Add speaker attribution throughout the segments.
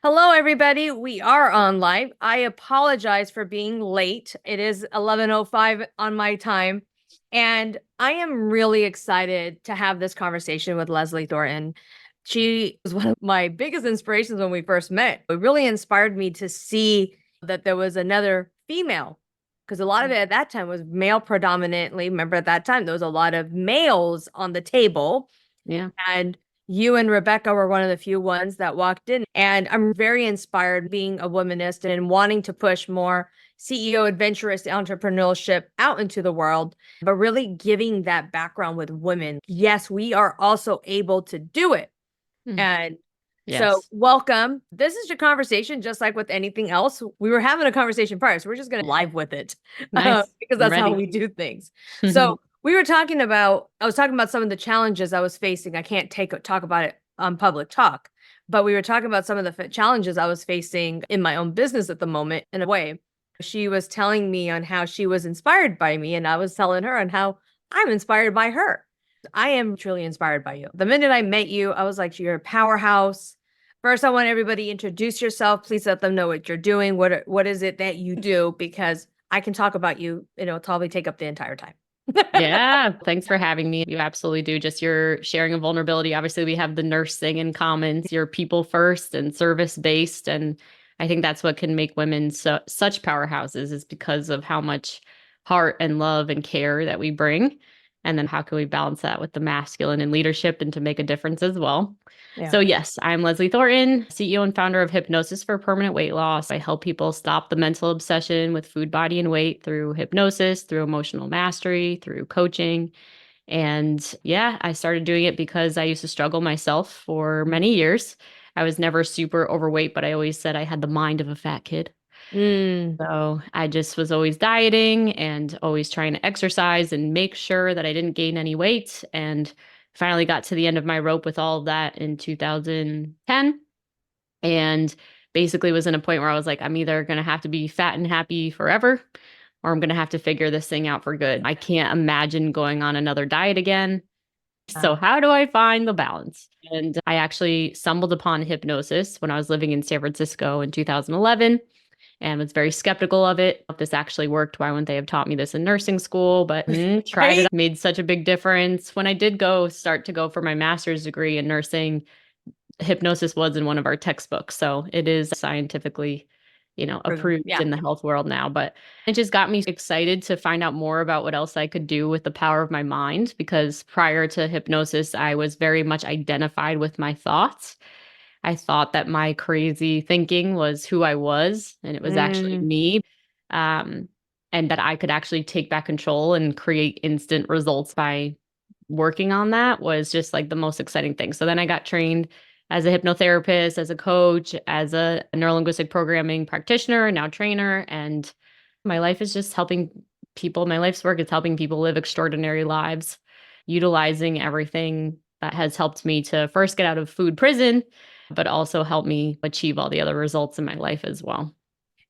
Speaker 1: Hello, everybody. We are on live. I apologize for being late. It is 11:05 on my time, and I am really excited to have this conversation with Leslie Thornton. She was one of my biggest inspirations when we first met. It really inspired me to see that there was another female, because a lot of it at that time was male predominantly. Remember, at that time, there was a lot of males on the table.
Speaker 2: Yeah.
Speaker 1: And you and Rebecca were one of the few ones that walked in. And I'm very inspired being a womanist and wanting to push more CEO adventurous entrepreneurship out into the world, but really giving that background with women. Yes, we are also able to do it.
Speaker 2: Mm.
Speaker 1: And so,
Speaker 2: Yes.
Speaker 1: welcome. This is your conversation, just like with anything else. We were having a conversation prior, so we're just going to live with it
Speaker 2: Nice.
Speaker 1: because
Speaker 2: I'm
Speaker 1: that's how
Speaker 2: ready.
Speaker 1: we do things. So, I was talking about some of the challenges I was facing. I can't talk about it on public talk, but we were talking about some of the challenges I was facing in my own business at the moment. In a way, she was telling me on how she was inspired by me, and I was telling her on how I'm inspired by her. I am truly inspired by you. The minute I met you, I was like, you're a powerhouse. First, I want everybody to introduce yourself. Please let them know what you're doing. What is it that you do? Because I can talk about you, it'll probably take up the entire time.
Speaker 2: Yeah. Thanks for having me. You absolutely do. Just your sharing of vulnerability. Obviously, we have the nurse thing in common. You're people first and service based. And I think that's what can make women such powerhouses is because of how much heart and love and care that we bring. And then how can we balance that with the masculine and leadership and to make a difference as well?
Speaker 1: Yeah.
Speaker 2: So, yes, I'm Leslie Thornton, CEO and founder of Hypnosis for Permanent Weight Loss. I help people stop the mental obsession with food, body, and weight through hypnosis, through emotional mastery, through coaching. And yeah, I started doing it because I used to struggle myself for many years. I was never super overweight, but I always said I had the mind of a fat kid.
Speaker 1: Mm.
Speaker 2: So I just was always dieting and always trying to exercise and make sure that I didn't gain any weight. And finally got to the end of my rope with all of that in 2010. And basically was in a point where I was like, I'm either going to have to be fat and happy forever, or I'm going to have to figure this thing out for good. I can't imagine going on another diet again. So how do I find the balance? And I actually stumbled upon hypnosis when I was living in San Francisco in 2011 and was very skeptical of it. If this actually worked, why wouldn't they have taught me this in nursing school? But tried it, made such a big difference. When I did start to go for my master's degree in nursing, hypnosis was in one of our textbooks. So it is scientifically, approved
Speaker 1: Yeah.
Speaker 2: in the health world now. But it just got me excited to find out more about what else I could do with the power of my mind. Because prior to hypnosis, I was very much identified with my thoughts. I thought that my crazy thinking was who I was, and it was actually me. Um, and that I could actually take back control and create instant results by working on that was just like the most exciting thing. So then I got trained as a hypnotherapist, as a coach, as a neurolinguistic programming practitioner, now trainer. And my life is just helping people. My life's work is helping people live extraordinary lives, utilizing everything that has helped me to first get out of food prison, but also help me achieve all the other results in my life as well.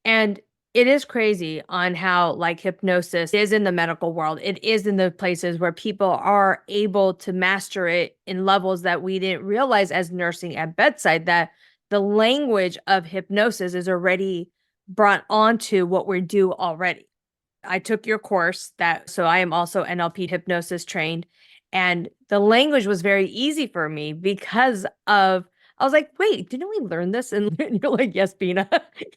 Speaker 1: And it is crazy on how like hypnosis is in the medical world. It is in the places where people are able to master it in levels that we didn't realize as nursing at bedside, that the language of hypnosis is already brought onto what we do already. I took your course so I am also NLP hypnosis trained. And the language was very easy for me because I was like, wait, didn't we learn this? And you're like, yes, Bina.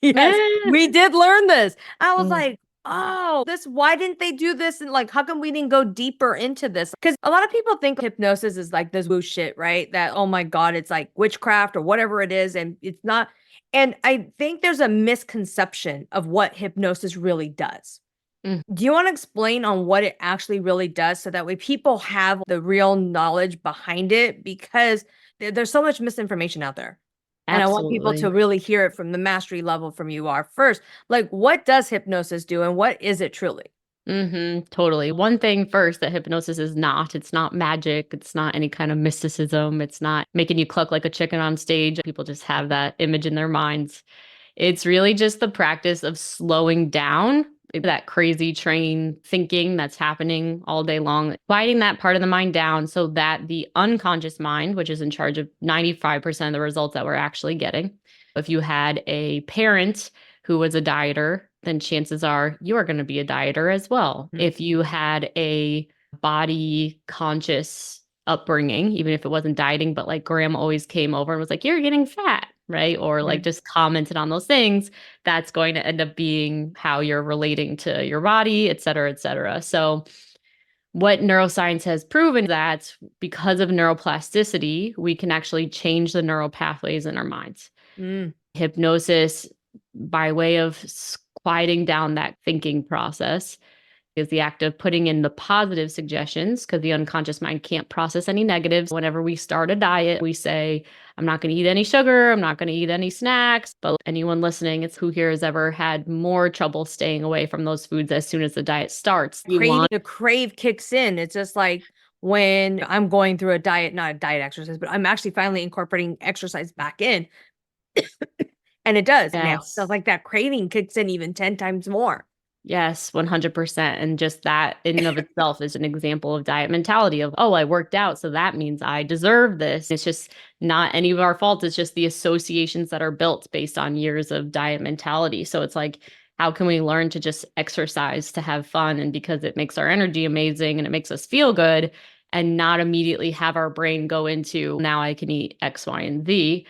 Speaker 1: Yes, we did learn this. I was like, oh, why didn't they do this? And like, how come we didn't go deeper into this? Because a lot of people think hypnosis is like this woo shit, right? That, oh my God, it's like witchcraft or whatever it is. And it's not. And I think there's a misconception of what hypnosis really does. Do you want to explain on what it actually really does so that way people have the real knowledge behind it? Because there's so much misinformation out there. And I want people to
Speaker 2: Absolutely.
Speaker 1: really hear it from the mastery level from you are first. Like, what does hypnosis do and what is it truly?
Speaker 2: Totally. One thing first that hypnosis is not, it's not magic. It's not any kind of mysticism. It's not making you cluck like a chicken on stage. People just have that image in their minds. It's really just the practice of slowing down that crazy train thinking that's happening all day long, quieting that part of the mind down so that the unconscious mind, which is in charge of 95% of the results that we're actually getting, If you had a parent who was a dieter, then chances are you are going to be a dieter as well.
Speaker 1: Mhm.
Speaker 2: If you had a body conscious upbringing, even if it wasn't dieting, but like grandma always came over and was like, you're getting fat, right? Or like
Speaker 1: Mhm.
Speaker 2: just commented on those things, that's going to end up being how you're relating to your body, et cetera, et cetera. So, what neuroscience has proven that because of neuroplasticity, we can actually change the neural pathways in our minds.
Speaker 1: Mm.
Speaker 2: Hypnosis, by way of quieting down that thinking process, is the act of putting in the positive suggestions because the unconscious mind can't process any negatives. Whenever we start a diet, we say, I'm not going to eat any sugar. I'm not going to eat any snacks. But anyone listening, it's who here has ever had more trouble staying away from those foods as soon as the diet starts. You
Speaker 1: Craving,
Speaker 2: want,
Speaker 1: the crave kicks in. It's just like when I'm going through a diet, not a diet exercise, but I'm actually finally incorporating exercise back in. And it does now. So
Speaker 2: yes.
Speaker 1: like that craving kicks in even 10 times more.
Speaker 2: Yes, 100%. And just that in and of itself is an example of diet mentality of, oh, I worked out, so that means I deserve this. It's just not any of our fault. It's just the associations that are built based on years of diet mentality. So it's like, how can we learn to just exercise to have fun? And because it makes our energy amazing and it makes us feel good and not immediately have our brain go into, now I can eat X, Y, and Z.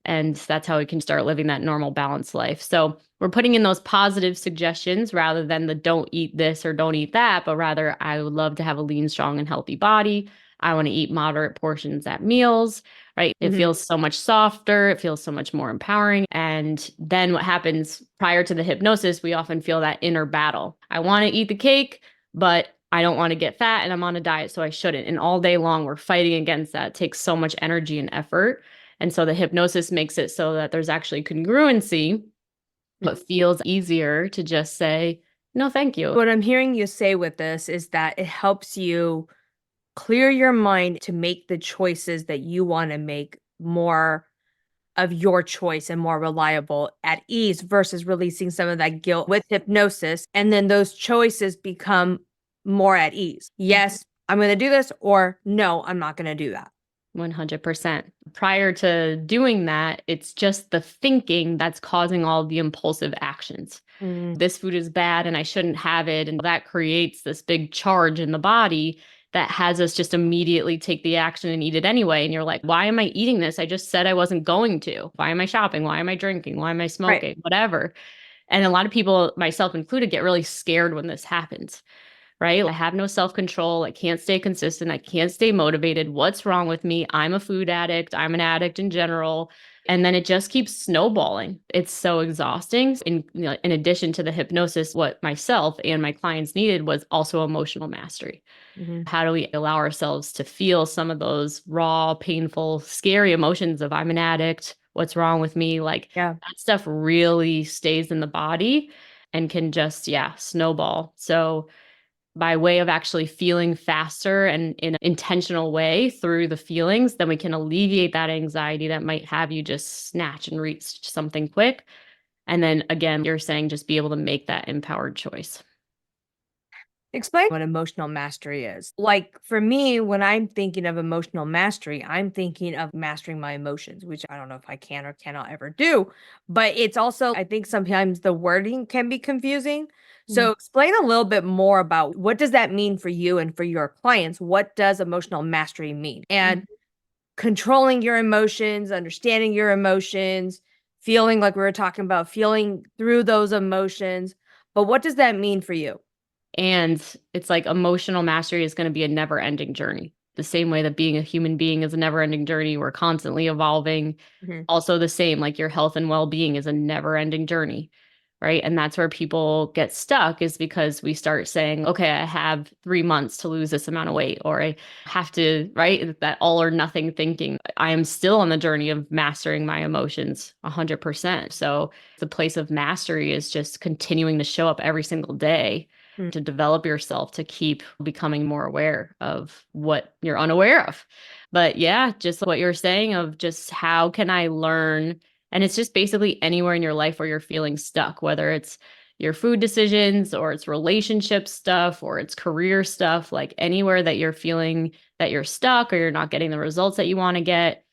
Speaker 2: And that's how we can start living that normal balanced life. So we're putting in those positive suggestions rather than the don't eat this or don't eat that, but rather I would love to have a lean, strong, and healthy body. I want to eat moderate portions at meals, right? It
Speaker 1: Mhm.
Speaker 2: feels so much softer. It feels so much more empowering. And then what happens prior to the hypnosis, we often feel that inner battle. I want to eat the cake, but I don't want to get fat and I'm on a diet, so I shouldn't. And all day long, we're fighting against that. It takes so much energy and effort. And so the hypnosis makes it so that there's actually congruency, but feels easier to just say, no, thank you.
Speaker 1: What I'm hearing you say with this is that it helps you clear your mind to make the choices that you want to make more of your choice and more reliable at ease versus releasing some of that guilt with hypnosis. And then those choices become more at ease. Yes, I'm going to do this, or no, I'm not going to do that.
Speaker 2: 100%. Prior to doing that, it's just the thinking that's causing all the impulsive actions.
Speaker 1: Mm.
Speaker 2: This food is bad and I shouldn't have it. And that creates this big charge in the body that has us just immediately take the action and eat it anyway. And you're like, why am I eating this? I just said I wasn't going to. Why am I shopping? Why am I drinking? Why am I
Speaker 1: Right.
Speaker 2: smoking? Whatever. And a lot of people, myself included, get really scared when this happens, right? I have no self control. I can't stay consistent. I can't stay motivated. What's wrong with me? I'm a food addict. I'm an addict in general. And then it just keeps snowballing. It's so exhausting. In addition to the hypnosis, what myself and my clients needed was also emotional mastery.
Speaker 1: Mhm.
Speaker 2: How do we allow ourselves to feel some of those raw, painful, scary emotions of I'm an addict? What's wrong with me? Like
Speaker 1: Yeah.
Speaker 2: that stuff really stays in the body and can just, yeah, snowball. So, by way of actually feeling faster and in an intentional way through the feelings, then we can alleviate that anxiety that might have you just snatch and reach something quick. And then again, you're saying just be able to make that empowered choice.
Speaker 1: Explain what emotional mastery is. Like for me, when I'm thinking of emotional mastery, I'm thinking of mastering my emotions, which I don't know if I can or cannot ever do. But it's also, I think sometimes the wording can be confusing. So
Speaker 2: Mm.
Speaker 1: explain a little bit more about what does that mean for you and for your clients? What does emotional mastery mean? And controlling your emotions, understanding your emotions, feeling like we were talking about, feeling through those emotions. But what does that mean for you?
Speaker 2: And it's like emotional mastery is going to be a never ending journey. The same way that being a human being is a never ending journey, we're constantly evolving.
Speaker 1: Mhm.
Speaker 2: Also, the same, like your health and well being is a never ending journey. Right. And that's where people get stuck is because we start saying, okay, I have 3 months to lose this amount of weight, or I have to, right? That all or nothing thinking. I am still on the journey of mastering my emotions 100%. So the place of mastery is just continuing to show up every single day
Speaker 1: Mm.
Speaker 2: to develop yourself to keep becoming more aware of what you're unaware of. But yeah, just what you're saying of just how can I learn? And it's just basically anywhere in your life where you're feeling stuck, whether it's your food decisions or it's relationship stuff or it's career stuff, like anywhere that you're feeling that you're stuck or you're not getting the results that you want to get,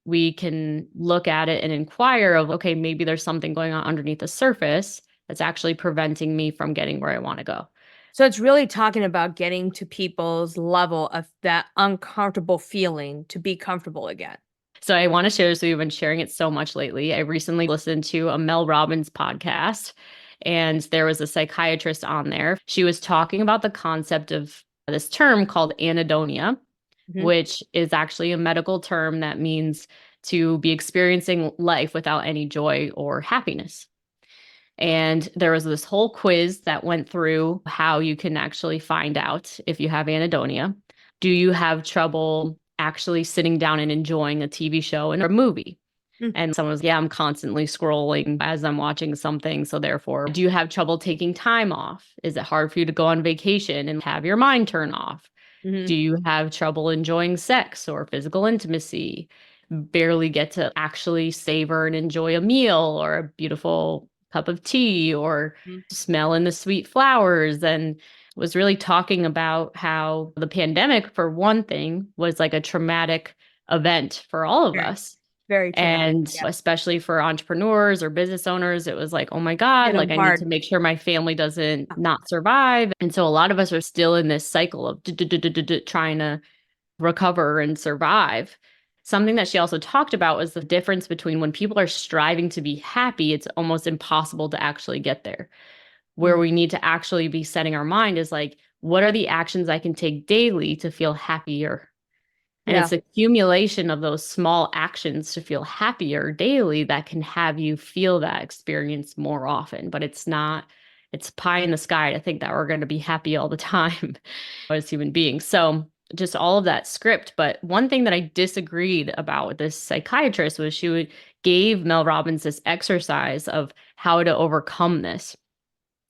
Speaker 2: we can look at it and inquire of, okay, maybe there's something going on underneath the surface that's actually preventing me from getting where I want to go.
Speaker 1: So it's really talking about getting to people's level of that uncomfortable feeling to be comfortable again.
Speaker 2: So I want to share this with you. I've been sharing it so much lately. I recently listened to a Mel Robbins podcast, and there was a psychiatrist on there. She was talking about the concept of this term called anhedonia,
Speaker 1: Mhm.
Speaker 2: which is actually a medical term that means to be experiencing life without any joy or happiness. And there was this whole quiz that went through how you can actually find out if you have anhedonia. Do you have trouble actually sitting down and enjoying a TV show and a movie?
Speaker 1: Mm.
Speaker 2: And someone was, yeah, I'm constantly scrolling as I'm watching something. So therefore, do you have trouble taking time off? Is it hard for you to go on vacation and have your mind turn off?
Speaker 1: Mhm.
Speaker 2: Do you have trouble enjoying sex or physical intimacy? Barely get to actually savor and enjoy a meal or a beautiful cup of tea or
Speaker 1: Mhm.
Speaker 2: smelling the sweet flowers, and was really talking about how the pandemic, for one thing, was like a traumatic event for all of
Speaker 1: Very,
Speaker 2: us.
Speaker 1: very traumatic.
Speaker 2: And
Speaker 1: Yeah.
Speaker 2: especially for entrepreneurs or business owners, it was like, oh my God,
Speaker 1: Hit
Speaker 2: like
Speaker 1: 'em
Speaker 2: I need to
Speaker 1: hard.
Speaker 2: make sure my family doesn't
Speaker 1: Yeah.
Speaker 2: not survive. And so a lot of us are still in this cycle of trying to recover and survive. Something that she also talked about was the difference between when people are striving to be happy, it's almost impossible to actually get there. Where
Speaker 1: Mm.
Speaker 2: we need to actually be setting our mind is like, what are the actions I can take daily to feel happier? And
Speaker 1: Yeah.
Speaker 2: it's accumulation of those small actions to feel happier daily that can have you feel that experience more often. But it's not, it's pie in the sky to think that we're going to be happy all the time as human beings. So just all of that script. But one thing that I disagreed about with this psychiatrist was gave Mel Robbins this exercise of how to overcome this.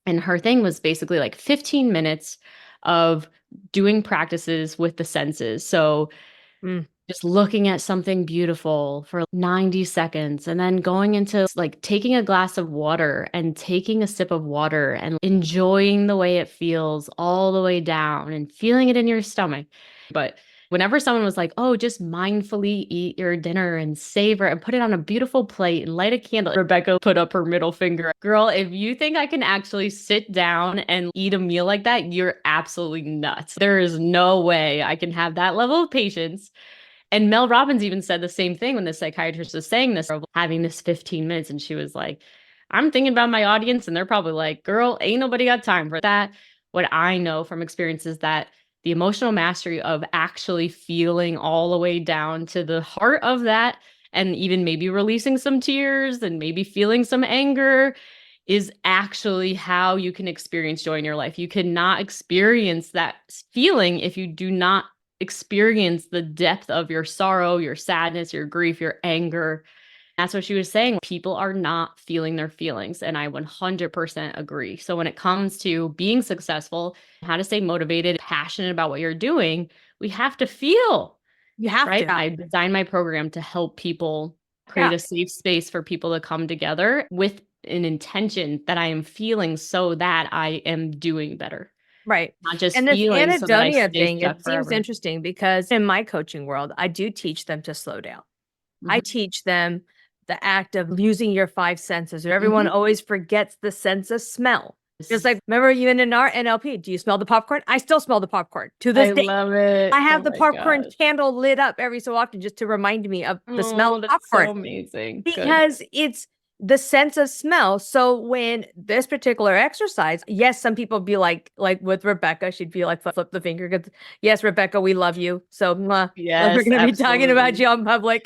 Speaker 2: And her thing was basically like 15 minutes of doing practices with the senses. So
Speaker 1: Mm.
Speaker 2: just looking at something beautiful for 90 seconds and then going into like taking a glass of water and taking a sip of water and enjoying the way it feels all the way down and feeling it in your stomach. But whenever someone was like, oh, just mindfully eat your dinner and savor it and put it on a beautiful plate and light a candle, Rebecca put up her middle finger. Girl, if you think I can actually sit down and eat a meal like that, you're absolutely nuts. There is no way I can have that level of patience. And Mel Robbins even said the same thing when the psychiatrist was saying this, of having this 15 minutes. And she was like, I'm thinking about my audience, and they're probably like, girl, ain't nobody got time for that. What I know from experience is that the emotional mastery of actually feeling all the way down to the heart of that, and even maybe releasing some tears and maybe feeling some anger, is actually how you can experience joy in your life. You cannot experience that feeling if you do not experience the depth of your sorrow, your sadness, your grief, your anger. That's what she was saying. People are not feeling their feelings. And I 100% agree. So when it comes to being successful, how to stay motivated, passionate about what you're doing, we have to feel,
Speaker 1: You have
Speaker 2: right?
Speaker 1: to.
Speaker 2: I designed my program to help people create
Speaker 1: Yeah.
Speaker 2: a safe space for people to come together with an intention that I am feeling so that I am doing better,
Speaker 1: Right.
Speaker 2: not just
Speaker 1: And this
Speaker 2: feeling so that I
Speaker 1: anhedonia
Speaker 2: stay
Speaker 1: thing,
Speaker 2: stuck
Speaker 1: it seems
Speaker 2: forever.
Speaker 1: interesting because in my coaching world, I do teach them to slow down. I
Speaker 2: Mhm.
Speaker 1: teach them the act of using your five senses. Everyone
Speaker 2: Mhm.
Speaker 1: always forgets the sense of smell. Just
Speaker 2: Yes.
Speaker 1: like, remember even in our NLP, do you smell the popcorn? I still smell the popcorn to this
Speaker 2: I
Speaker 1: day.
Speaker 2: love
Speaker 1: I
Speaker 2: it. Oh
Speaker 1: have the
Speaker 2: my
Speaker 1: popcorn
Speaker 2: gosh.
Speaker 1: candle lit up every so often just to remind me of the smell
Speaker 2: Oh,
Speaker 1: of
Speaker 2: that's so
Speaker 1: popcorn
Speaker 2: amazing. Good.
Speaker 1: because it's the sense of smell. So when this particular exercise, yes, some people be like with Rebecca, she'd be like flip the finger. 'Cause, yes, Rebecca, we love you. So we're
Speaker 2: Yes,
Speaker 1: gonna be talking about
Speaker 2: absolutely.
Speaker 1: you in public.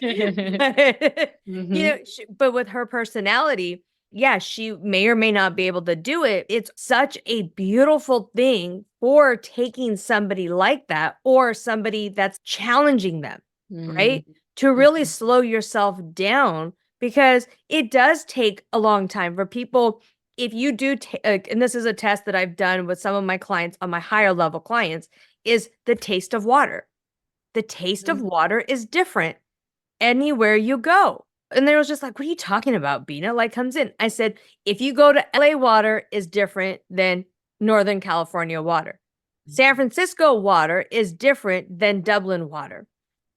Speaker 2: Mhm.
Speaker 1: But with her personality, yeah, she may or may not be able to do it. It's such a beautiful thing for taking somebody like that or somebody that's challenging them,
Speaker 2: Mm.
Speaker 1: right? To really
Speaker 2: Mhm.
Speaker 1: slow yourself down because it does take a long time for people. If you do, and this is a test that I've done with some of my clients on my higher level clients, is the taste of water. The taste of
Speaker 2: Mhm.
Speaker 1: water is different anywhere you go. And they was just like, what are you talking about, Bina? Like comes in. I said, if you go to LA water is different than Northern California water. San Francisco water is different than Dublin water.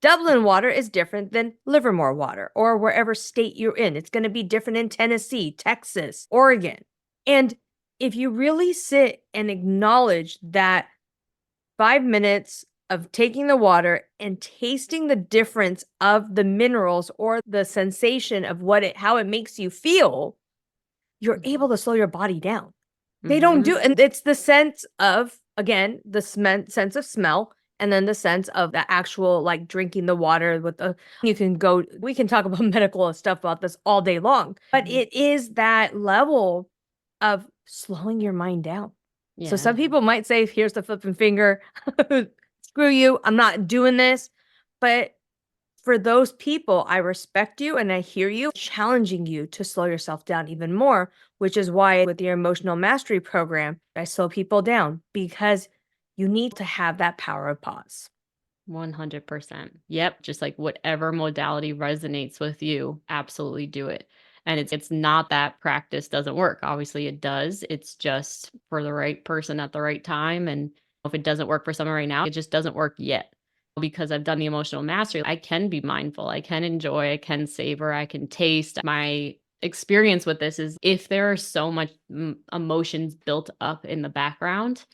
Speaker 1: Dublin water is different than Livermore water or wherever state you're in. It's going to be different in Tennessee, Texas, Oregon. And if you really sit and acknowledge that 5 minutes of taking the water and tasting the difference of the minerals or the sensation of how it makes you feel, you're able to slow your body down. They don't do, and it's the sense of, again, the sense of smell, and then the sense of the actual like drinking the water with we can talk about medical stuff about this all day long, but it is that level of slowing your mind down. So some people might say, here's the flipping finger, screw you, I'm not doing this. But for those people, I respect you and I hear you, challenging you to slow yourself down even more, which is why with your emotional mastery program, I slow people down because you need to have that power of pause.
Speaker 2: 100%. Yep. Just like whatever modality resonates with you, absolutely do it. And it's not that practice doesn't work. Obviously it does. It's just for the right person at the right time. And if it doesn't work for someone right now, it just doesn't work yet. Because I've done the emotional mastery, I can be mindful, I can enjoy, I can savor, I can taste. My experience with this is if there are so much emotions built up in the background,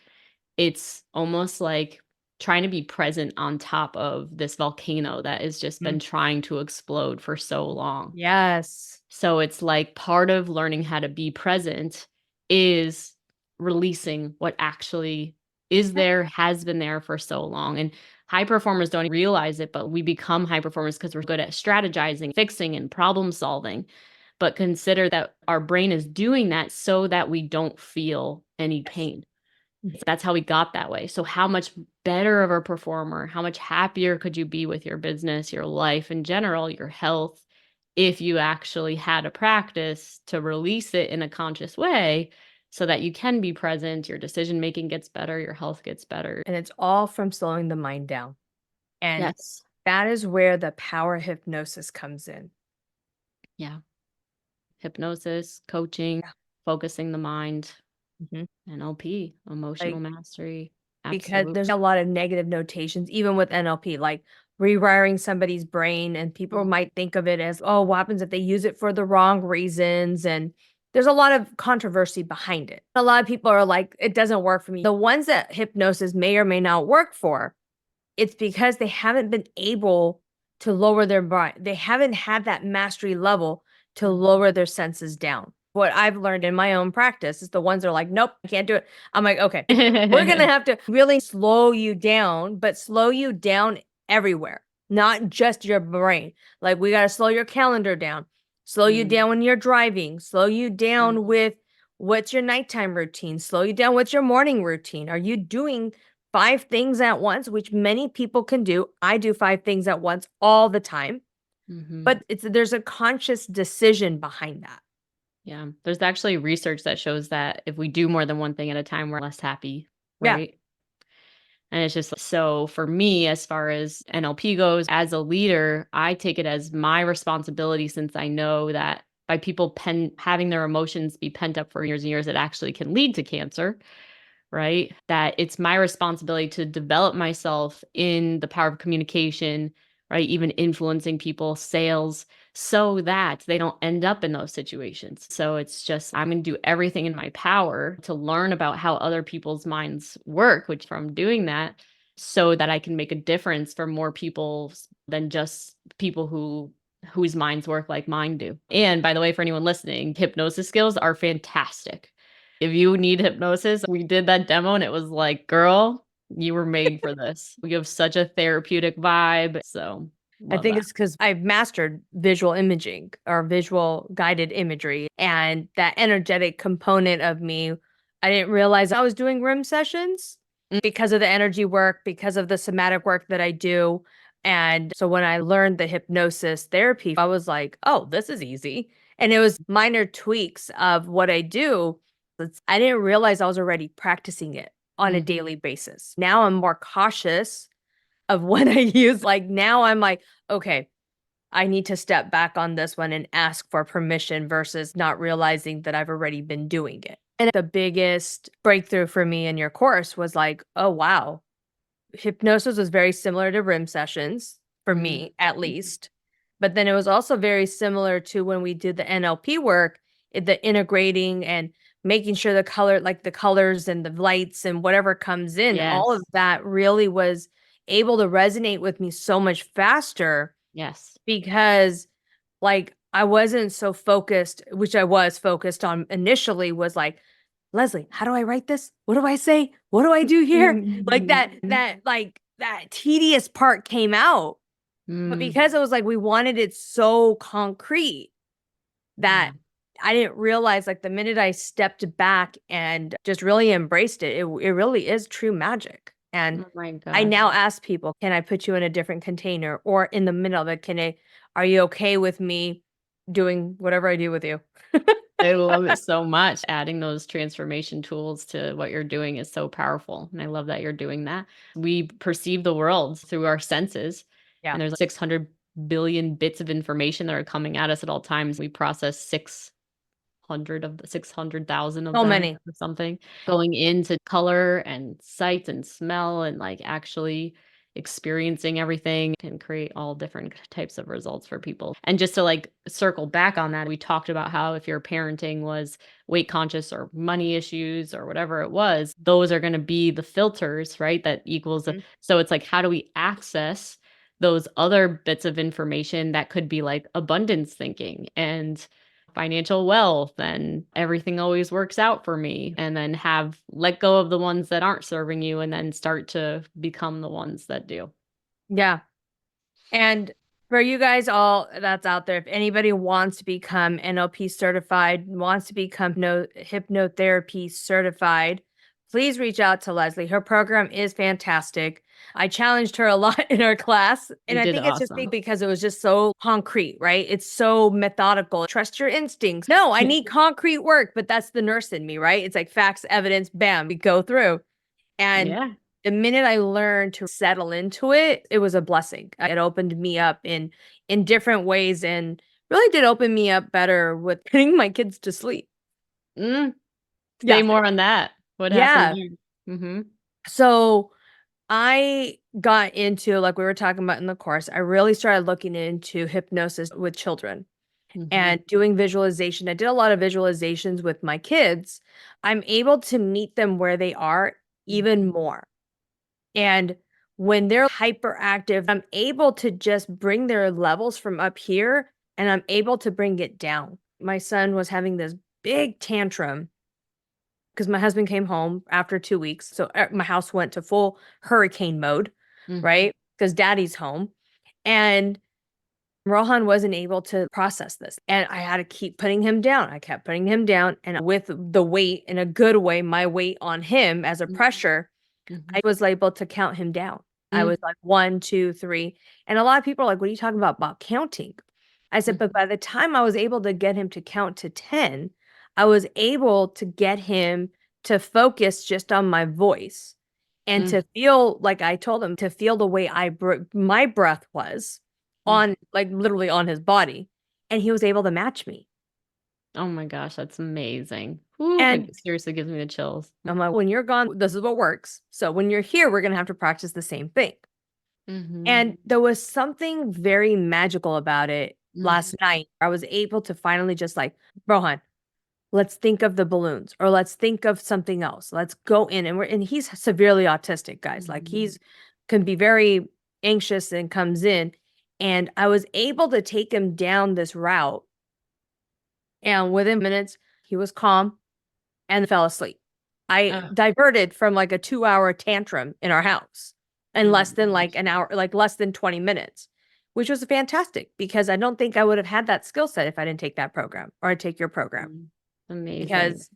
Speaker 2: it's almost like trying to be present on top of this volcano that has just been trying to explode for so long.
Speaker 1: Yes.
Speaker 2: So it's like part of learning how to be present is releasing what actually is there, has been there for so long. And high performers don't realize it, but we become high performers because we're good at strategizing, fixing, and problem solving. But consider that our brain is doing that so that we don't feel any pain. That's how we got that way. So how much better of a performer, how much happier could you be with your business, your life in general, your health, if you actually had a practice to release it in a conscious way so that you can be present, your decision making gets better, your health gets better.
Speaker 1: And it's all from slowing the mind down. And
Speaker 2: Yes.
Speaker 1: that is where the power of hypnosis comes in.
Speaker 2: Yeah. Hypnosis, coaching,
Speaker 1: Yeah.
Speaker 2: focusing the mind,
Speaker 1: Mhm.
Speaker 2: NLP, emotional mastery.
Speaker 1: Because
Speaker 2: Absolutely.
Speaker 1: there's a lot of negative notations, even with NLP, like rewiring somebody's brain, and people might think of it as, oh, what happens if they use it for the wrong reasons? And there's a lot of controversy behind it. A lot of people are like, it doesn't work for me. The ones that hypnosis may or may not work for, it's because they haven't been able to lower their brain. They haven't had that mastery level to lower their senses down. What I've learned in my own practice is the ones that are like, nope, I can't do it. I'm like, okay, we're going to have to really slow you down, but slow you down everywhere, not just your brain. Like, we got to slow your calendar down, slow you down when you're driving, slow you down with what's your nighttime routine, slow you down what's your morning routine. Are you doing 5 things at once, which many people can do? I do 5 things at once all the time, but there's a conscious decision behind that.
Speaker 2: Yeah. There's actually research that shows that if we do more than one thing at a time, we're less happy,
Speaker 1: Yeah.
Speaker 2: right? And it's just so for me, as far as NLP goes, as a leader, I take it as my responsibility since I know that by people having their emotions be pent up for years and years, it actually can lead to cancer, right? That it's my responsibility to develop myself in the power of communication, right? Even influencing people, sales, so that they don't end up in those situations. So it's just, I'm going to do everything in my power to learn about how other people's minds work, which from doing that, so that I can make a difference for more people than just people whose minds work like mine do. And by the way, for anyone listening, hypnosis skills are fantastic. If you need hypnosis, we did that demo and it was like, girl, you were made for this. We have such a therapeutic vibe. So
Speaker 1: I
Speaker 2: love
Speaker 1: think
Speaker 2: that.
Speaker 1: it's because I've mastered visual imaging or visual guided imagery, and that energetic component of me. I didn't realize I was doing RIM sessions because of the energy work, because of the somatic work that I do. And so when I learned the hypnosis therapy, I was like, oh, this is easy. And it was minor tweaks of what I do. I didn't realize I was already practicing it on a daily basis. Now I'm more cautious of when I use, like, now I'm like, okay, I need to step back on this one and ask for permission versus not realizing that I've already been doing it. And the biggest breakthrough for me in your course was like, oh, wow. Hypnosis was very similar to RIM sessions. for
Speaker 2: Mm.
Speaker 1: me at least. But then it was also very similar to when we did the NLP work, the integrating and making sure the color, like the colors and the lights and whatever comes in, all of
Speaker 2: Yes.
Speaker 1: that really was able to resonate with me so much faster
Speaker 2: Yes.
Speaker 1: because like I wasn't so focused, which I was focused on initially, was like, Leslie, how do I write this? What do I say? What do I do here? Like that tedious part came out. But
Speaker 2: Mm.
Speaker 1: because it was like we wanted it so concrete that
Speaker 2: Yeah.
Speaker 1: I didn't realize like the minute I stepped back and just really embraced it, it really is true magic. And
Speaker 2: Oh my
Speaker 1: I
Speaker 2: gosh.
Speaker 1: now ask people, can I put you in a different container or in the middle of it? Are you okay with me doing whatever I do with you?
Speaker 2: I love it so much. Adding those transformation tools to what you're doing is so powerful. And I love that you're doing that. We perceive the world through our senses,
Speaker 1: Yeah.
Speaker 2: and there's 600 billion bits of information that are coming at us at all times. We process 600,000 of
Speaker 1: So
Speaker 2: them
Speaker 1: many.
Speaker 2: or something, going into color and sight and smell and like actually experiencing everything can create all different types of results for people. And just to like circle back on that, we talked about how if your parenting was weight conscious or money issues or whatever it was, those are going to be the filters, right? That equals
Speaker 1: Mhm.
Speaker 2: so it's like, how do we access those other bits of information that could be like abundance thinking and financial wealth and everything always works out for me, and then have let go of the ones that aren't serving you and then start to become the ones that do.
Speaker 1: Yeah. And for you guys all that's out there, if anybody wants to become NLP certified, wants to become no hypnotherapy certified, please reach out to Leslie. Her program is fantastic. I challenged her a lot in our class, and
Speaker 2: You
Speaker 1: I
Speaker 2: did
Speaker 1: think it's just
Speaker 2: awesome.
Speaker 1: because it was just so concrete, right? It's so methodical. Trust your instincts. No, I need concrete work, but that's the nurse in me, right? It's like facts, evidence, bam, we go through. And
Speaker 2: Yeah.
Speaker 1: the minute I learned to settle into it, it was a blessing. It opened me up in different ways and really did open me up better with putting my kids to sleep.
Speaker 2: Mm, say
Speaker 1: Yeah.
Speaker 2: more on that. What happened
Speaker 1: Yeah.
Speaker 2: there? Mhm.
Speaker 1: So I got into, like we were talking about in the course, I really started looking into hypnosis with children
Speaker 2: Mhm.
Speaker 1: and doing visualization. I did a lot of visualizations with my kids. I'm able to meet them where they are
Speaker 2: Mm,
Speaker 1: even more. And when they're hyperactive, I'm able to just bring their levels from up here and I'm able to bring it down. My son was having this big tantrum because my husband came home after 2 weeks. So my house went to full hurricane mode,
Speaker 2: mm,
Speaker 1: right? Because daddy's home. And Rohan wasn't able to process this. And I had to keep putting him down. I kept putting him down. And with the weight in a good way, my weight on him as a
Speaker 2: mm,
Speaker 1: pressure,
Speaker 2: mhm,
Speaker 1: I was able to count him down. I
Speaker 2: mm,
Speaker 1: was like 1, 2, 3, and a lot of people are like, "What are you talking about counting?" I said,
Speaker 2: mm,
Speaker 1: "But by the time I was able to get him to count to 10, I was able to get him to focus just on my voice and
Speaker 2: mm,
Speaker 1: to feel like I told him to feel the way my breath was
Speaker 2: mm.
Speaker 1: on like literally on his body, and he was able to match me."
Speaker 2: Oh my gosh, that's amazing. Whew,
Speaker 1: And
Speaker 2: it seriously gives me the chills.
Speaker 1: I'm like, "When you're gone, this is what works. So when you're here, we're gonna have to practice the same thing."
Speaker 2: Mhm,
Speaker 1: And there was something very magical about it
Speaker 2: mm,
Speaker 1: last night. I was able to finally just like, Rohan, let's think of the balloons or let's think of something else. Let's go in and he's severely autistic, guys. Like
Speaker 2: mhm,
Speaker 1: he's can be very anxious and comes in. And I was able to take him down this route. And within minutes, he was calm and fell asleep. I
Speaker 2: oh,
Speaker 1: diverted from like a 2-hour tantrum in our house in
Speaker 2: oh
Speaker 1: less
Speaker 2: my
Speaker 1: than like
Speaker 2: gosh.
Speaker 1: an hour, like less than 20 minutes, which was fantastic because I don't think I would have had that skill set if I didn't take that program or take your program
Speaker 2: Mm, amazing.
Speaker 1: because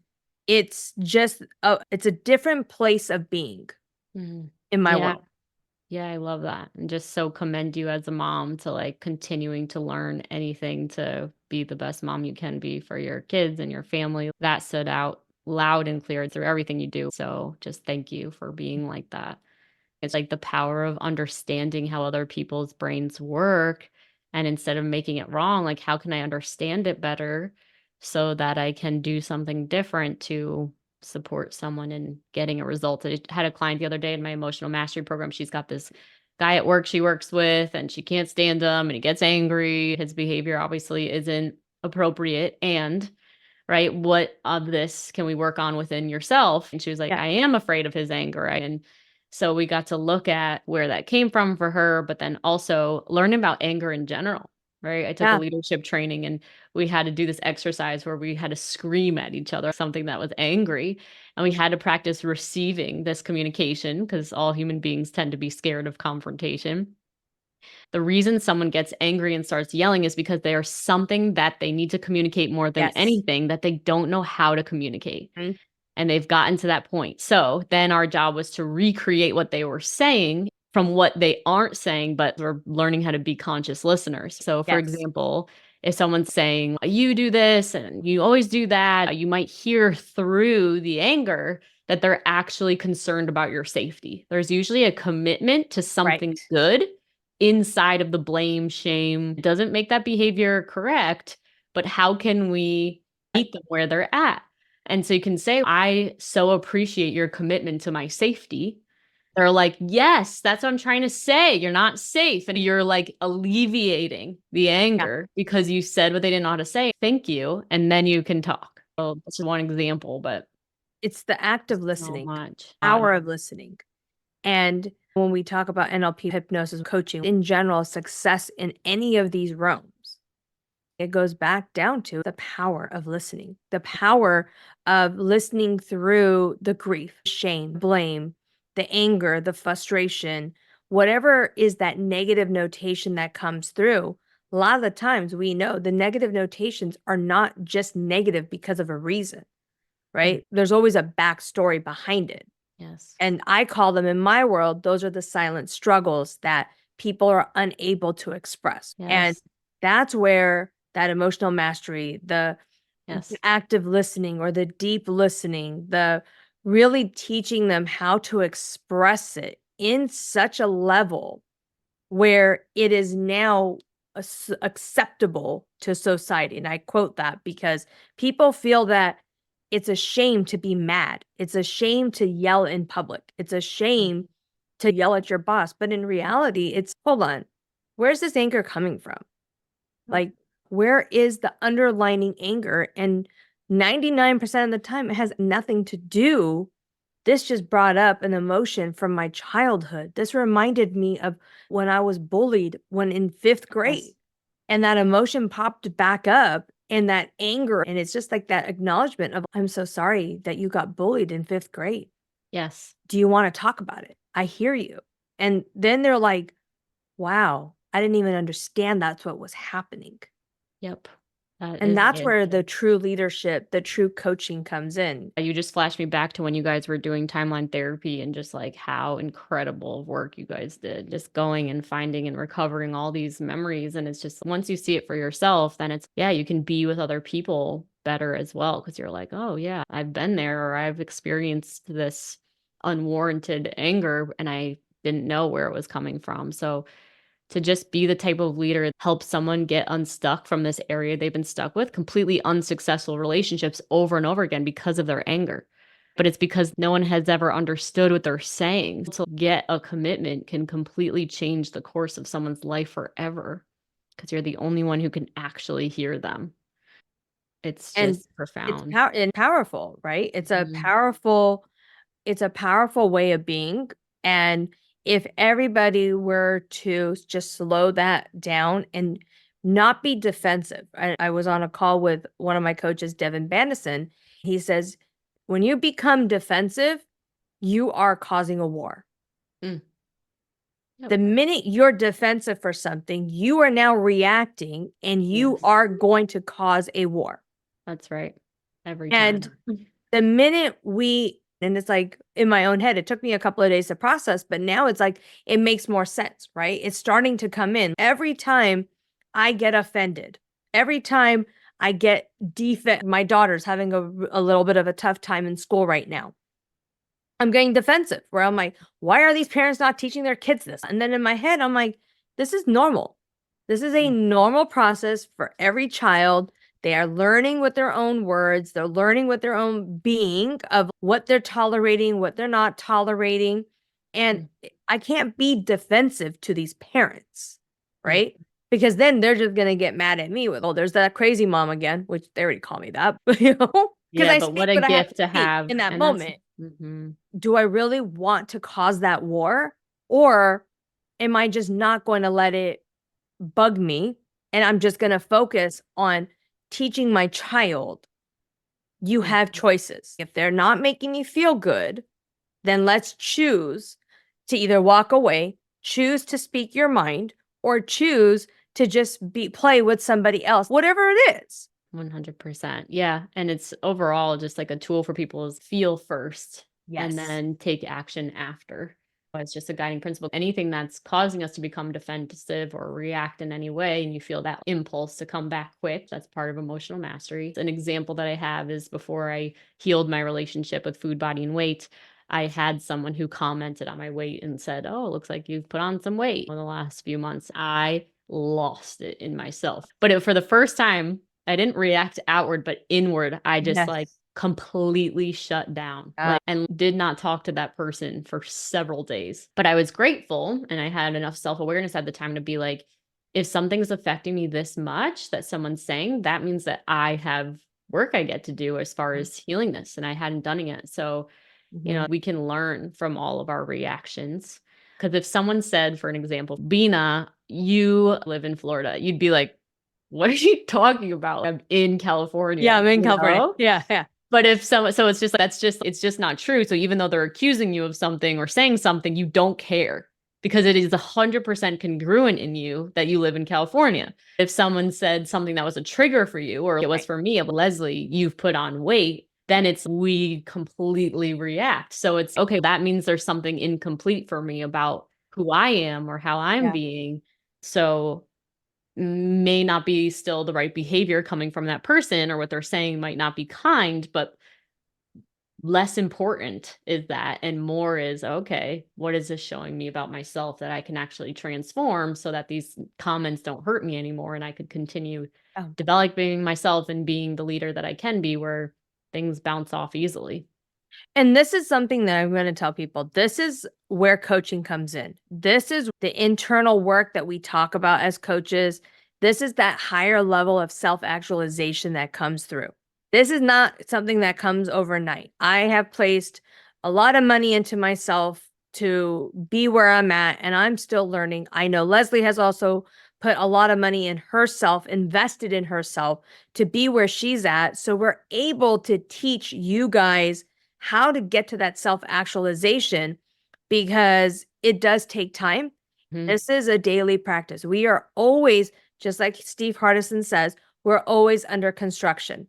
Speaker 1: it's just it's a different place of being
Speaker 2: Mhm.
Speaker 1: in my
Speaker 2: Yeah.
Speaker 1: world.
Speaker 2: Yeah, I love that. And just so commend you as a mom to like continuing to learn anything to be the best mom you can be for your kids and your family. That stood out loud and clear through everything you do. So just thank you for being like that. It's like the power of understanding how other people's brains work. And instead of making it wrong, like, how can I understand it better so that I can do something different to support someone in getting a result? I had a client the other day in my emotional mastery program. She's got this guy at work she works with and she can't stand him and he gets angry. His behavior obviously isn't appropriate. And right, what of this can we work on within yourself? And she was like,
Speaker 1: Yeah.
Speaker 2: I am afraid of his anger. And so we got to look at where that came from for her, but then also learn about anger in general. Right. I took a
Speaker 1: Yeah.
Speaker 2: leadership training and we had to do this exercise where we had to scream at each other, something that was angry. And we had to practice receiving this communication because all human beings tend to be scared of confrontation. The reason someone gets angry and starts yelling is because there's something that they need to communicate more than
Speaker 1: Yes.
Speaker 2: anything that they don't know how to communicate.
Speaker 1: Mhm.
Speaker 2: And they've gotten to that point. So then our job was to recreate what they were saying from what they aren't saying, but we're learning how to be conscious listeners. So, for
Speaker 1: Yes.
Speaker 2: example, if someone's saying, you do this and you always do that, you might hear through the anger that they're actually concerned about your safety. There's usually a commitment to something
Speaker 1: Right.
Speaker 2: good inside of the blame, shame. It doesn't make that behavior correct, but how can we meet them where they're at? And so you can say, I so appreciate your commitment to my safety. They're like, yes, that's what I'm trying to say. You're not safe. And you're like alleviating the
Speaker 1: Yeah.
Speaker 2: anger because you said what they didn't know how to say. Thank you. And then you can talk. So that's one example, but
Speaker 1: It's the act of
Speaker 2: so
Speaker 1: listening,
Speaker 2: much.
Speaker 1: power of listening. And when we talk about NLP, hypnosis, coaching in general, success in any of these realms, it goes back down to the power of listening, the power of listening through the grief, shame, blame, the anger, the frustration, whatever is that negative notation that comes through. A lot of the times we know the negative notations are not just negative because of a reason,
Speaker 2: Mm,
Speaker 1: right? There's always a backstory behind it.
Speaker 2: yes.
Speaker 1: And I call them in my world, those are the silent struggles that people are unable to express. And
Speaker 2: Yes.
Speaker 1: that's where that emotional mastery, the
Speaker 2: Yes.
Speaker 1: active listening or the deep listening, the really teaching them how to express it in such a level where it is now acceptable to society. And I quote that because people feel that it's a shame to be mad. It's a shame to yell in public. It's a
Speaker 2: Mm,
Speaker 1: shame to yell at your boss. But in reality, it's hold on, where's this anger coming from?
Speaker 2: yep.
Speaker 1: Like, where is the underlining anger? And 99% of the time, it has nothing to do. This just brought up an emotion from my childhood. This reminded me of when I was bullied when in fifth
Speaker 2: Yes.
Speaker 1: grade. And that emotion popped back up and that anger. And it's just like that acknowledgement of, I'm so sorry that you got bullied in fifth grade.
Speaker 2: Yes.
Speaker 1: Do you want to talk about it? I hear you. And then they're like, wow, I didn't even understand that's what was happening.
Speaker 2: Yep. That
Speaker 1: And
Speaker 2: is
Speaker 1: that's
Speaker 2: it.
Speaker 1: where the true leadership, the true coaching comes in.
Speaker 2: You just flashed me back to when you guys were doing timeline therapy and just like how incredible of work you guys did, just going and finding and recovering all these memories. And it's just once you see it for yourself, then it's, yeah, you can be with other people better as well. Cause you're like, oh, yeah, I've been there or I've experienced this unwarranted anger and I didn't know where it was coming from. So to just be the type of leader that helps someone get unstuck from this area they've been stuck with, completely unsuccessful relationships over and over again because of their anger. But it's because no one has ever understood what they're saying. To get a commitment can completely change the course of someone's life forever because you're the only one who can actually hear them. It's
Speaker 1: And
Speaker 2: just profound.
Speaker 1: and powerful, right?
Speaker 2: Mhm.
Speaker 1: It's a powerful way of being. And if everybody were to just slow that down and not be defensive. I was on a call with one of my coaches, Devin Bandison. He says, when you become defensive, you are causing a war.
Speaker 2: Mm. Yep.
Speaker 1: The minute you're defensive for something, you are now reacting and you
Speaker 2: Yes.
Speaker 1: are going to cause a war.
Speaker 2: That's right. Every
Speaker 1: And
Speaker 2: time.
Speaker 1: the minute and it's like in my own head, it took me a couple of days to process, but now it's like it makes more sense, right? It's starting to come in. Every time I get offended, every time I get defense, my daughter's having a little bit of a tough time in school right now. I'm getting defensive where I'm like, why are these parents not teaching their kids this? And then in my head, I'm like, this is normal. This is a
Speaker 2: Mm,
Speaker 1: normal process for every child. They are learning with their own words. They're learning with their own being of what they're tolerating, what they're not tolerating. And
Speaker 2: mm.
Speaker 1: I can't be defensive to these parents,
Speaker 2: Yeah.
Speaker 1: right? Because then they're just gonna get mad at me with, oh, there's that crazy mom again, which they already call me that, you know, because
Speaker 2: Yeah,
Speaker 1: I
Speaker 2: but what
Speaker 1: speak
Speaker 2: a
Speaker 1: what I have
Speaker 2: gift
Speaker 1: to
Speaker 2: to
Speaker 1: speak
Speaker 2: have.
Speaker 1: in that
Speaker 2: And that's
Speaker 1: moment.
Speaker 2: mhm.
Speaker 1: Do I really want to cause that war, or am I just not going to let it bug me, and I'm just going to focus on teaching my child you
Speaker 2: Yeah.
Speaker 1: have choices. If they're not making you feel good, then let's choose to either walk away, choose to speak your mind, or choose to just play with somebody else, whatever it is.
Speaker 2: 100%. Yeah. And it's overall just like a tool for people is feel first and
Speaker 1: Yes.
Speaker 2: then take action after. It's just a guiding principle. Anything that's causing us to become defensive or react in any way, and you feel that impulse to come back quick, that's part of emotional mastery. An example that I have is before I healed my relationship with food, body, and weight, I had someone who commented on my weight and said, "Oh, it looks like you've put on some weight in the last few months." I lost it in myself. But for the first time, I didn't react outward, but inward, I just like
Speaker 1: Yes.
Speaker 2: completely shut down,
Speaker 1: Yeah.
Speaker 2: and did not talk to that person for several days. But I was grateful and I had enough self-awareness at the time to be like, if something's affecting me this much that someone's saying, that means that I have work I get to do as far as healing this. And I hadn't done it yet. So,
Speaker 1: Mhm.
Speaker 2: we can learn from all of our reactions. Because if someone said, for an example, Bina, you live in Florida, you'd be like, what are you talking about? I'm in
Speaker 1: Yeah,
Speaker 2: California,
Speaker 1: I'm in California. Yeah, yeah.
Speaker 2: But if someone, so it's just it's just not true. So even though they're accusing you of something or saying something, you don't care because it is 100% congruent in you that you live in California. If someone said something that was a trigger for you, or it was
Speaker 1: Right.
Speaker 2: for me, Leslie, you've put on weight, then it's we completely react. So it's okay, that means there's something incomplete for me about who I am or how I'm
Speaker 1: Yeah.
Speaker 2: being. So may not be still the right behavior coming from that person, or what they're saying might not be kind, but less important is that and more is, okay, what is this showing me about myself that I can actually transform so that these comments don't hurt me anymore and I could continue
Speaker 1: Oh.
Speaker 2: developing myself and being the leader that I can be, where things bounce off easily.
Speaker 1: And this is something that I'm going to tell people. This is where coaching comes in. This is the internal work that we talk about as coaches. This is that higher level of self-actualization that comes through. This is not something that comes overnight. I have placed a lot of money into myself to be where I'm at, and I'm still learning. I know Leslie has also put a lot of money in herself, invested in herself to be where she's at. So we're able to teach you guys how to get to that self-actualization, because it does take time.
Speaker 2: Mhm.
Speaker 1: This is a daily practice. We are always, just like Steve Hardison says, we're always under construction.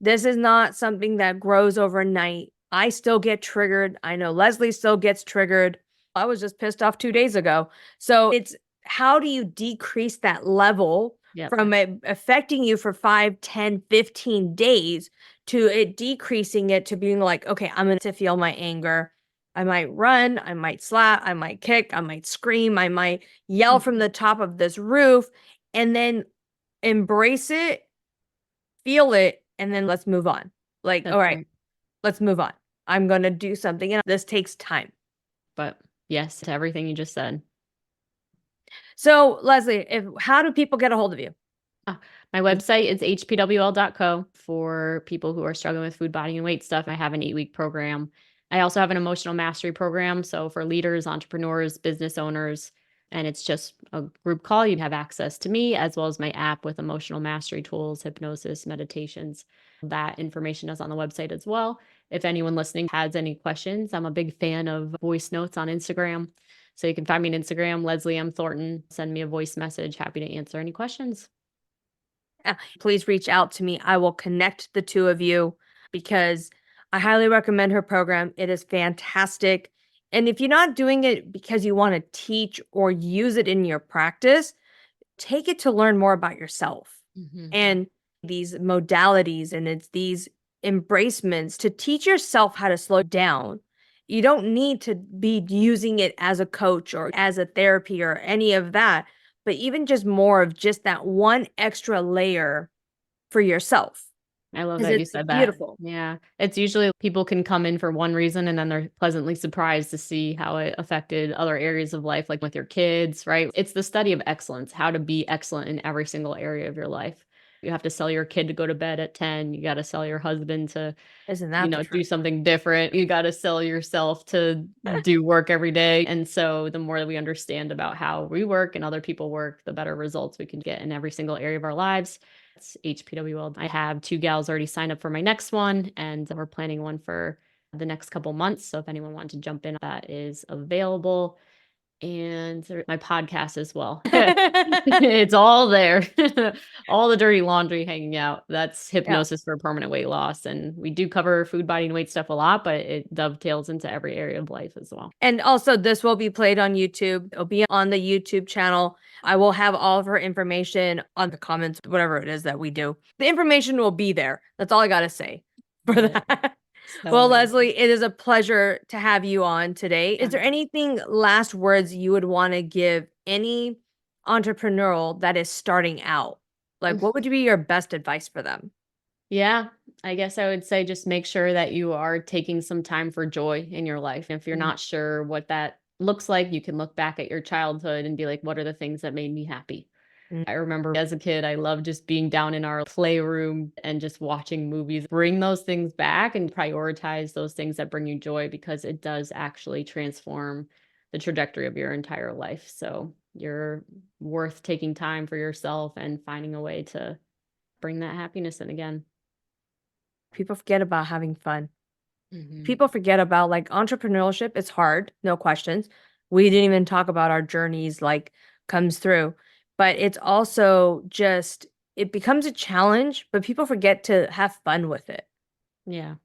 Speaker 1: This is not something that grows overnight. I still get triggered. I know Leslie still gets triggered. I was just pissed off 2 days ago. So it's, how do you decrease that level
Speaker 2: Yep.
Speaker 1: from it affecting you for 5, 10, 15 days to it decreasing it to being like, okay, I'm going to feel my anger. I might run, I might slap, I might kick, I might scream, I might yell from the top of this roof, and then embrace it, feel it, and then let's move on. Like, all
Speaker 2: That's
Speaker 1: right,
Speaker 2: right.
Speaker 1: let's move on. I'm going to do something, and this takes time.
Speaker 2: But yes to everything you just said.
Speaker 1: So, Leslie, how do people get a hold of you?
Speaker 2: My website is hpwl.co for people who are struggling with food, body, and weight stuff. I have an 8-week program. I also have an emotional mastery program. So for leaders, entrepreneurs, business owners, and it's just a group call. You have access to me as well as my app with emotional mastery tools, hypnosis, meditations. That information is on the website as well. If anyone listening has any questions, I'm a big fan of voice notes on Instagram. So you can find me on Instagram, Leslie M. Thornton. Send me a voice message. Happy to answer any questions.
Speaker 1: Please reach out to me. I will connect the two of you, because I highly recommend her program. It is fantastic. And if you're not doing it because you want to teach or use it in your practice, take it to learn more about yourself
Speaker 2: Mhm.
Speaker 1: and these modalities, and it's these embracements to teach yourself how to slow down. You don't need to be using it as a coach or as a therapy or any of that, but even just more of just that one extra layer for yourself.
Speaker 2: I love
Speaker 1: 'Cause
Speaker 2: that you
Speaker 1: it's
Speaker 2: said that.
Speaker 1: beautiful.
Speaker 2: Yeah. It's usually people can come in for one reason and then they're pleasantly surprised to see how it affected other areas of life, like with your kids, right? It's the study of excellence, how to be excellent in every single area of your life. You have to sell your kid to go to bed at 10. You got to sell your husband to,
Speaker 1: Isn't that the
Speaker 2: do
Speaker 1: truth?
Speaker 2: something different. You got to sell yourself to do work every day. And so the more that we understand about how we work and other people work, the better results we can get in every single area of our lives. It's HPWL. I have 2 gals already signed up for my next one, and we're planning one for the next couple months. So if anyone wants to jump in, that is available. And my podcast as well. It's all there. All the dirty laundry hanging out. That's
Speaker 1: Yeah.
Speaker 2: hypnosis for permanent weight loss. And we do cover food, body, and weight stuff a lot, but it dovetails into every area of life as well.
Speaker 1: And also, this will be played on YouTube. It'll be on the YouTube channel. I will have all of her information on the comments, whatever it is that we do. The information will be there. That's all I got to say for
Speaker 2: Love it.
Speaker 1: that.
Speaker 2: So
Speaker 1: Well,
Speaker 2: amazing.
Speaker 1: Leslie, it is a pleasure to have you on today. Is there anything last words you would want to give any entrepreneurial that is starting out? Like, what would be your best advice for them?
Speaker 2: Yeah, I guess I would say just make sure that you are taking some time for joy in your life. If you're
Speaker 1: Mm,
Speaker 2: not sure what that looks like, you can look back at your childhood and be like, what are the things that made me happy?
Speaker 1: mm.
Speaker 2: I remember as a kid, I loved just being down in our playroom and just watching movies. Bring those things back and prioritize those things that bring you joy because it does actually transform the trajectory of your entire life. So you're worth taking time for yourself and finding a way to bring that happiness in again.
Speaker 1: People forget about having fun.
Speaker 2: Mhm.
Speaker 1: People forget about like entrepreneurship. It's hard, no questions. We didn't even talk about our journeys like comes through, but it's also just it becomes a challenge, but people forget to have fun with it.
Speaker 2: Yeah.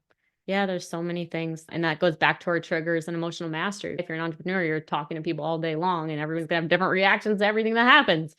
Speaker 2: Yeah, there's so many things. And that goes back to our triggers and emotional mastery. If you're an entrepreneur, you're talking to people all day long and everyone's gonna have different reactions to everything that happens.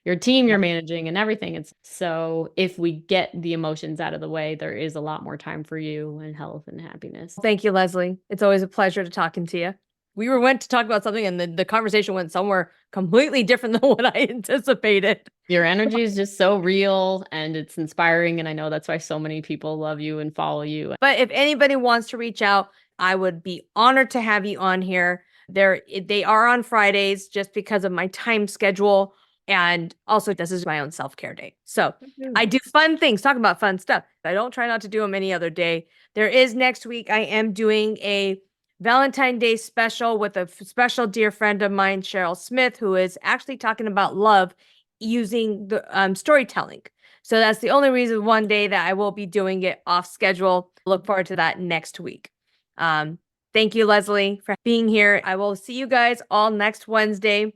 Speaker 2: Your team
Speaker 1: Yeah.
Speaker 2: you're managing and everything. It's so if we get the emotions out of the way, there is a lot more time for you and health and happiness.
Speaker 1: Thank you, Leslie. It's always a pleasure to talking to you. We were went to talk about something and the conversation went somewhere completely different than what I anticipated.
Speaker 2: Your energy is just so real and it's inspiring. And I know that's why so many people love you and follow you.
Speaker 1: But if anybody wants to reach out, I would be honored to have you on here. They are on Fridays just because of my time schedule. And also, this is my own self care day. So I do fun things, talk about fun stuff. I don't try not to do them any other day. There is next week, I am doing a Valentine's Day special with a special dear friend of mine, Cheryl Smith, who is actually talking about love using the storytelling. So that's the only reason one day that I will be doing it off schedule. Look forward to that next week. Um, thank you, Leslie, for being here. I will see you guys all next Wednesday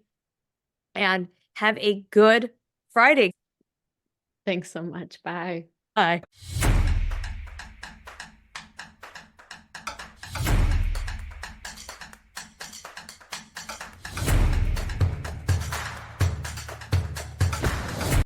Speaker 1: and have a good Friday.
Speaker 2: Thanks so much. Bye.
Speaker 1: Bye.